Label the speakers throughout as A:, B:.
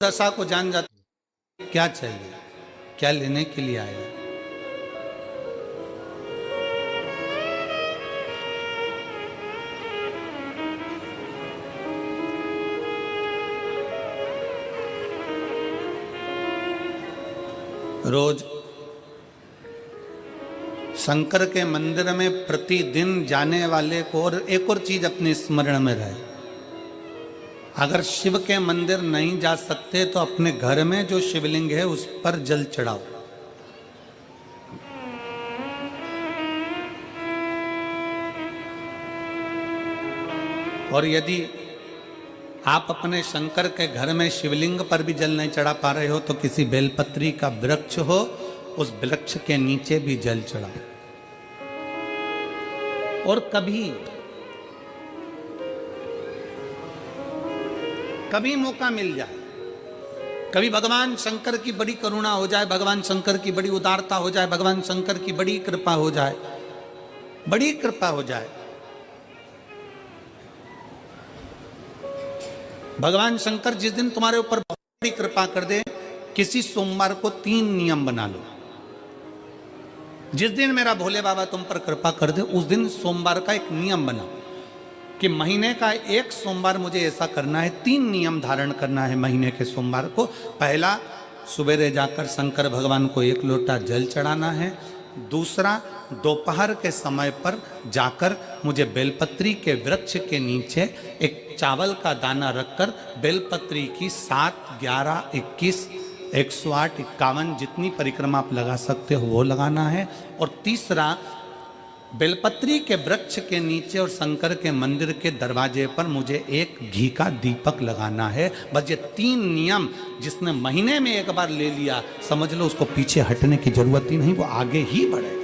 A: दशा को जान जाते क्या चाहिए, क्या लेने के लिए आया। रोज शंकर के मंदिर में प्रतिदिन जाने वाले को और एक और चीज अपने स्मरण में रहे, अगर शिव के मंदिर नहीं जा सकते तो अपने घर में जो शिवलिंग है उस पर जल चढ़ाओ। और यदि आप अपने शंकर के घर में शिवलिंग पर भी जल नहीं चढ़ा पा रहे हो तो किसी बेलपत्री का वृक्ष हो, उस वृक्ष के नीचे भी जल चढ़ाओ। और कभी मौका मिल जाए, कभी भगवान शंकर की बड़ी करुणा हो जाए, भगवान शंकर की बड़ी उदारता हो जाए, भगवान शंकर की बड़ी कृपा हो जाए, बड़ी कृपा हो जाए, भगवान शंकर जिस दिन तुम्हारे ऊपर बहुत बड़ी कृपा कर दे, किसी सोमवार को 3 नियम बना लो। जिस दिन मेरा भोले बाबा तुम पर कृपा कर दे उस दिन सोमवार का एक नियम बनाओ कि महीने का एक सोमवार मुझे ऐसा करना है, 3 नियम धारण करना है महीने के सोमवार को। पहला, सुबेरे जाकर शंकर भगवान को 1 लोटा जल चढ़ाना है। दूसरा, दोपहर के समय पर जाकर मुझे बेलपत्री के वृक्ष के नीचे एक चावल का दाना रखकर बेलपत्री की 7, 11, 21, 108, 51 जितनी परिक्रमा आप लगा सकते हो वो लगाना है। और तीसरा, बेलपत्री के वृक्ष के नीचे और शंकर के मंदिर के दरवाजे पर मुझे एक घी का दीपक लगाना है। बस ये 3 नियम जिसने महीने में एक बार ले लिया, समझ लो उसको पीछे हटने की जरूरत ही नहीं, वो आगे ही बढ़े।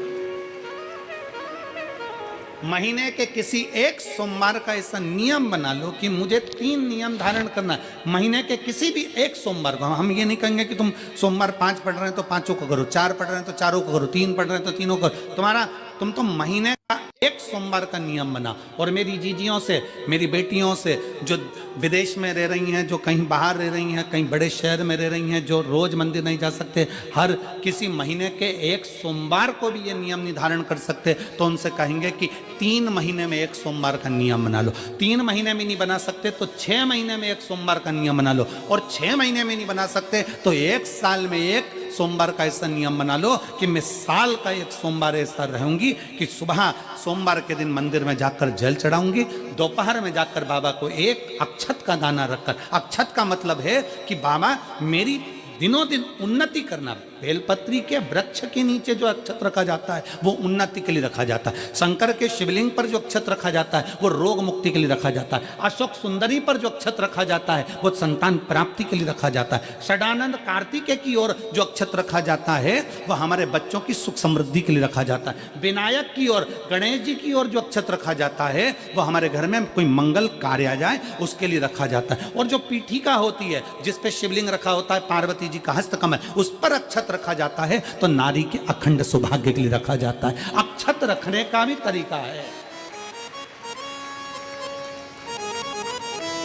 A: महीने के किसी एक सोमवार का ऐसा नियम बना लो कि मुझे 3 नियम धारण करना है। महीने के किसी भी एक सोमवार को, हम ये नहीं कहेंगे कि तुम सोमवार 5 पढ़ रहे हैं तो 5 को करो, 4 पढ़ रहे हैं तो 4 को करो, 3 पढ़ रहे हैं तो 3 को करो। तुम तो महीने का एक सोमवार का नियम बना। और मेरी जीजियों से, मेरी बेटियों से जो विदेश में रह रही हैं, जो कहीं बाहर रह रही हैं, कहीं बड़े शहर में रह रही हैं, जो रोज मंदिर नहीं जा सकते, हर किसी महीने के एक सोमवार को भी ये नियम निर्धारण कर सकते, तो उनसे कहेंगे कि 3 महीने में एक सोमवार का नियम बना लो। 3 महीने में नहीं बना सकते तो 6 महीने में एक सोमवार का नियम बना लो। और 6 महीने में नहीं बना सकते तो 1 साल में एक सोमवार का ऐसा नियम बना लो कि मैं साल का एक सोमवार ऐसा रहूंगी कि सुबह सोमवार के दिन मंदिर में जाकर जल चढ़ाऊंगी, दोपहर में जाकर बाबा को एक अक्षत का दाना रखकर, अक्षत का मतलब है कि बाबा मेरी दिनों दिन उन्नति करना। बेलपत्री के वृक्ष के नीचे जो अक्षत रखा जाता है वो उन्नति के लिए रखा जाता है। शंकर के शिवलिंग पर जो अक्षत रखा जाता है वो रोग मुक्ति के लिए रखा जाता है। अशोक सुंदरी पर जो अक्षत रखा जाता है वो संतान प्राप्ति के लिए रखा जाता है। षडानंद कार्तिकेय की ओर जो अक्षत रखा जाता है वो हमारे बच्चों की सुख समृद्धि के लिए रखा जाता है। विनायक की ओर, गणेश जी की ओर जो अक्षत रखा जाता है वो हमारे घर में कोई मंगल कार्य आ जाए उसके लिए रखा जाता है। और जो पीठिका होती है जिस पे शिवलिंग रखा होता है, पार्वती जी का हस्तकमल, उस पर अक्षत रखा जाता है तो नारी के अखंड सौभाग्य के लिए रखा जाता है। अक्षत रखने का भी तरीका है।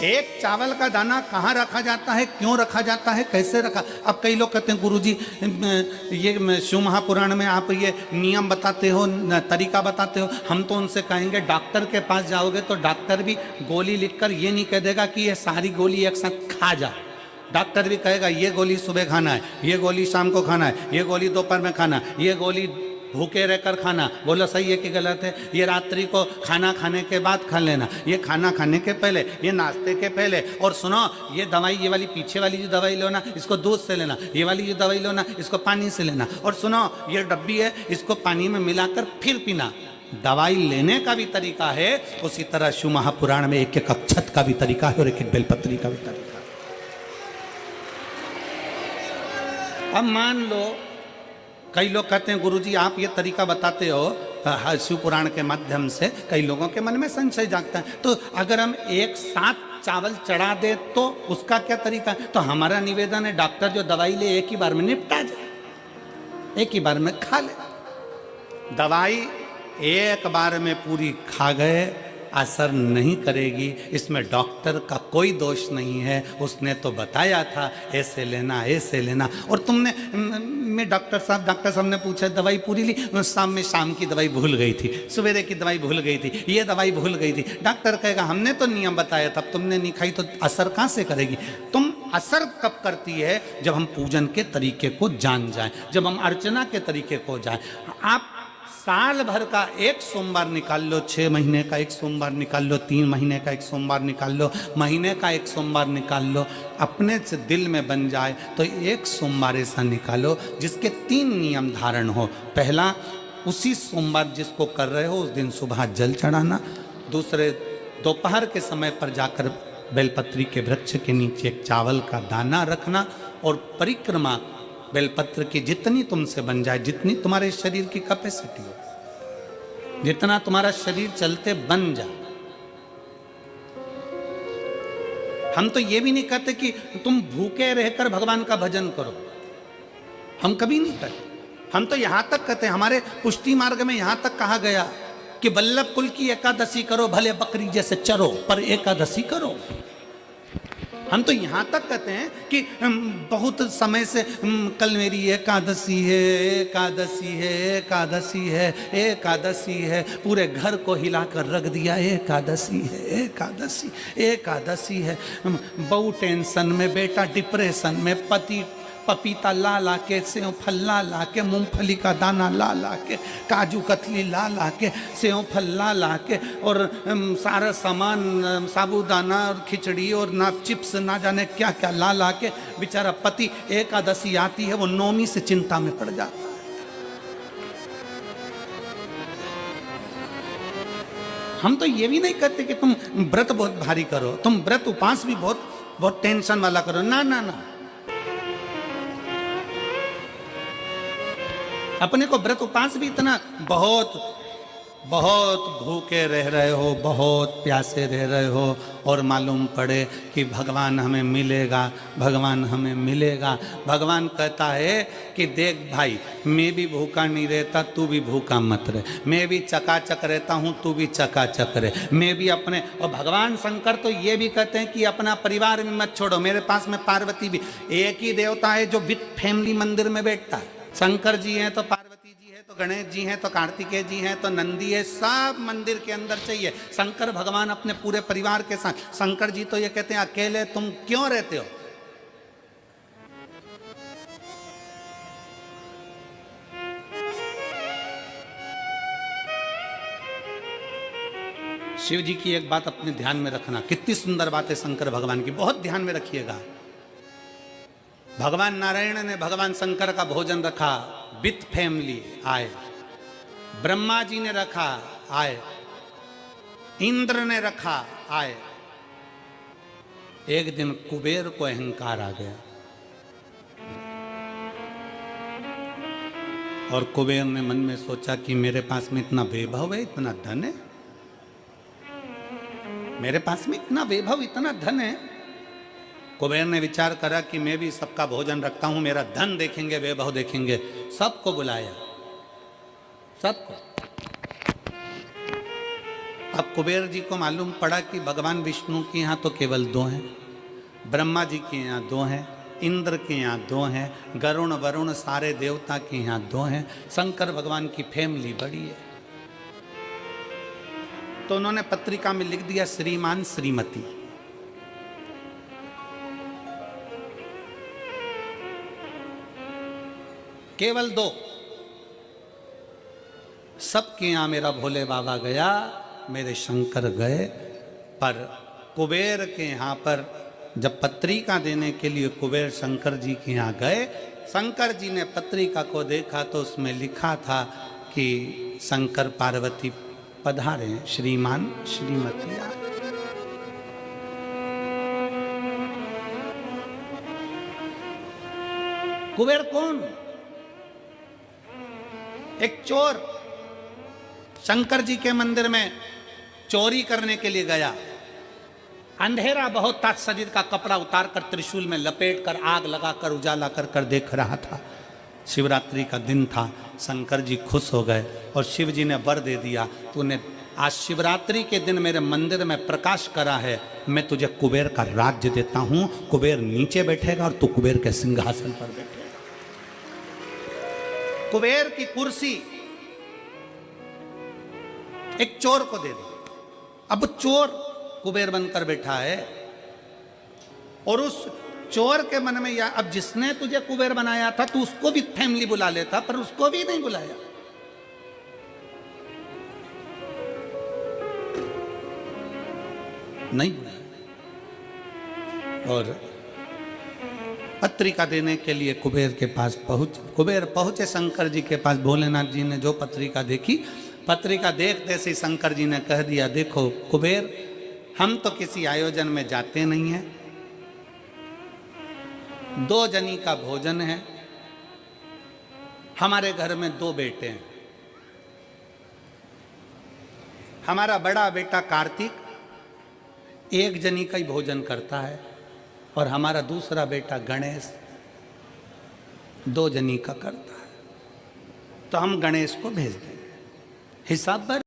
A: एक चावल का दाना कहाँ रखा जाता है, क्यों रखा जाता है, कैसे रखा। अब कई लोग कहते हैं गुरुजी ये शिव महापुराण में आप ये नियम बताते हो, तरीका बताते हो। हम तो उनसे कहेंगे डॉक्टर के पास जाओगे तो डॉक्टर भी गोली लिखकर ये नहीं कह देगा कि ये सारी गोली एक साथ खा जा। डॉक्टर भी कहेगा ये गोली सुबह खाना है, ये गोली शाम को खाना है, ये गोली दोपहर में खाना, ये गोली भूखे रहकर खाना। बोलो सही है कि गलत है? ये रात्रि को खाना खाने के बाद खा लेना, ये खाना खाने के पहले, ये नाश्ते के पहले। और सुनो, ये दवाई, ये वाली पीछे वाली जो दवाई लो ना इसको दूध से लेना, ये वाली जो दवाई लो ना इसको पानी से लेना। और सुनो, ये डब्बी है इसको पानी में मिलाकर फिर पीना। दवाई लेने का भी तरीका है, उसी तरह शिव महापुराण में एक एक अक्षत का भी तरीका है और एक एक बेलपत्री का भी तरीका है। अब मान लो कई लोग कहते हैं गुरुजी आप ये तरीका बताते हो शिव पुराण के माध्यम से, कई लोगों के मन में संशय जागता है, तो अगर हम एक साथ चावल चढ़ा दे तो उसका क्या तरीका है? तो हमारा निवेदन है डॉक्टर जो दवाई ले एक ही बार में निपटा जाए, एक ही बार में खा ले। दवाई एक बार में पूरी खा गए असर नहीं करेगी, इसमें डॉक्टर का कोई दोष नहीं है, उसने तो बताया था ऐसे लेना। और तुमने मैं डॉक्टर साहब ने पूछा दवाई पूरी ली, शाम की दवाई भूल गई थी, सवेरे की दवाई भूल गई थी, ये दवाई भूल गई थी। डॉक्टर कहेगा हमने तो नियम बताया था, तुमने नहीं खाई तो असर कहाँ से करेगी। तुम असर कब करती है, जब हम पूजन के तरीके को जान जाएं, जब हम अर्चना के तरीके को जाएं। आप साल भर का एक सोमवार निकाल लो, 6 महीने का एक सोमवार निकाल लो, 3 महीने का एक सोमवार निकाल लो, महीने का एक सोमवार निकाल लो, अपने से दिल में बन जाए तो एक सोमवार ऐसा निकालो जिसके 3 नियम धारण हो। पहला, उसी सोमवार जिसको कर रहे हो उस दिन सुबह जल चढ़ाना। दूसरे, दोपहर के समय पर जाकर बेलपत्री के वृक्ष के नीचे एक चावल का दाना रखना। और परिक्रमा बेलपत्र की जितनी तुमसे बन जाए, जितनी तुम्हारे शरीर की कैपेसिटी हो, जितना तुम्हारा शरीर चलते बन जाए। हम तो ये भी नहीं कहते कि तुम भूखे रहकर भगवान का भजन करो, हम कभी नहीं कहते। हम तो यहां तक कहते हैं, हमारे पुष्टि मार्ग में यहां तक कहा गया कि वल्लभ कुल की एकादशी करो, भले बकरी जैसे चरो पर एकादशी करो। हम तो यहाँ तक कहते हैं कि बहुत समय से कल मेरी एकादशी है, एकादशी है, एकादशी है, एकादशी है, पूरे घर को हिलाकर रख दिया, एकादशी है, एकादशी, एकादशी है। बहू टेंशन में, बेटा डिप्रेशन में, पति पपीता ला ला के, सेव फल ला ला के, मूंगफली का दाना ला ला के, काजू कतली ला ला के, सेव फल ला ला के, और सारा सामान, साबूदाना और खिचड़ी और ना चिप्स ना जाने क्या क्या ला ला के, बेचारा पति एकादशी आती है वो नौमी से चिंता में पड़ जाता है। हम तो ये भी नहीं कहते कि तुम व्रत बहुत भारी करो, तुम व्रत उपास भी बहुत बहुत टेंशन वाला करो, ना ना ना। अपने को व्रत उपास भी इतना बहुत बहुत भूखे रह रहे हो, बहुत प्यासे रह रहे हो, और मालूम पड़े कि भगवान हमें मिलेगा, भगवान हमें मिलेगा। भगवान कहता है कि देख भाई, मैं भी भूखा नहीं रहता, तू भी भूखा मत रहे, मैं भी चकाचक रहता हूँ, तू भी चकाचक रहे, मैं भी अपने। और भगवान शंकर तो ये भी कहते हैं कि अपना परिवार में मत छोड़ो। मेरे पास में पार्वती भी, एक ही देवता है जो विद फैमिली मंदिर में बैठता है। शंकर जी हैं तो पार्वती जी है, तो गणेश जी हैं, तो कार्तिकेय जी हैं, तो नंदी है, सब मंदिर के अंदर चाहिए। शंकर भगवान अपने पूरे परिवार के साथ। शंकर जी तो ये कहते हैं अकेले तुम क्यों रहते हो। शिव जी की एक बात अपने ध्यान में रखना, कितनी सुंदर बात है शंकर भगवान की, बहुत ध्यान में रखिएगा। भगवान नारायण ने भगवान शंकर का भोजन रखा, विथ फैमिली आए। ब्रह्मा जी ने रखा, आए। इंद्र ने रखा, आए। एक दिन कुबेर को अहंकार आ गया और कुबेर ने मन में सोचा कि मेरे पास में इतना वैभव है, इतना धन है, मेरे पास में इतना वैभव, इतना धन है। कुबेर ने विचार करा कि मैं भी सबका भोजन रखता हूं, मेरा धन देखेंगे, वैभव देखेंगे। सबको बुलाया, सबको। अब कुबेर जी को मालूम पड़ा कि भगवान विष्णु के यहाँ तो केवल 2 हैं, ब्रह्मा जी के यहाँ 2 हैं, इंद्र के यहाँ 2 हैं, गरुण वरुण सारे देवता के यहाँ 2 हैं, शंकर भगवान की फैमिली बड़ी है। तो उन्होंने पत्रिका में लिख दिया श्रीमान श्रीमती। केवल 2। सबके यहां मेरा भोले बाबा गया, मेरे शंकर गए, पर कुबेर के यहां पर जब पत्रिका देने के लिए कुबेर शंकर जी के यहां गए, शंकर जी ने पत्रिका को देखा तो उसमें लिखा था कि शंकर पार्वती पधारे, श्रीमान श्रीमती आए। कुबेर कौन? एक चोर शंकर जी के मंदिर में चोरी करने के लिए गया। अंधेरा बहुत था, शरीर का कपड़ा उतारकर त्रिशूल में लपेटकर आग लगाकर उजाला कर देख रहा था। शिवरात्रि का दिन था। शंकर जी खुश हो गए और शिव जी ने वर दे दिया, तूने आज शिवरात्रि के दिन मेरे मंदिर में प्रकाश करा है, मैं तुझे कुबेर का राज्य देता हूं। कुबेर नीचे बैठेगा और तू कुबेर के सिंहासन पर बैठेगा। कुबेर की कुर्सी एक चोर को दे दी। अब चोर कुबेर बनकर बैठा है और उस चोर के मन में या अब जिसने तुझे कुबेर बनाया था तू उसको भी फैमिली बुला लेता, पर उसको भी नहीं बुलाया। नहीं बुलाया। और पत्रिका देने के लिए कुबेर के पास कुबेर पहुंचे शंकर जी के पास। भोलेनाथ जी ने जो पत्रिका देखी, पत्रिका देखते से शंकर जी ने कह दिया, देखो कुबेर, हम तो किसी आयोजन में जाते नहीं हैं, 2 जनी का भोजन है, हमारे घर में 2 बेटे हैं। हमारा बड़ा बेटा कार्तिक 1 जनी का ही भोजन करता है और हमारा दूसरा बेटा गणेश 2 जनी का करता है। तो हम गणेश को भेज देंगे, हिसाब पर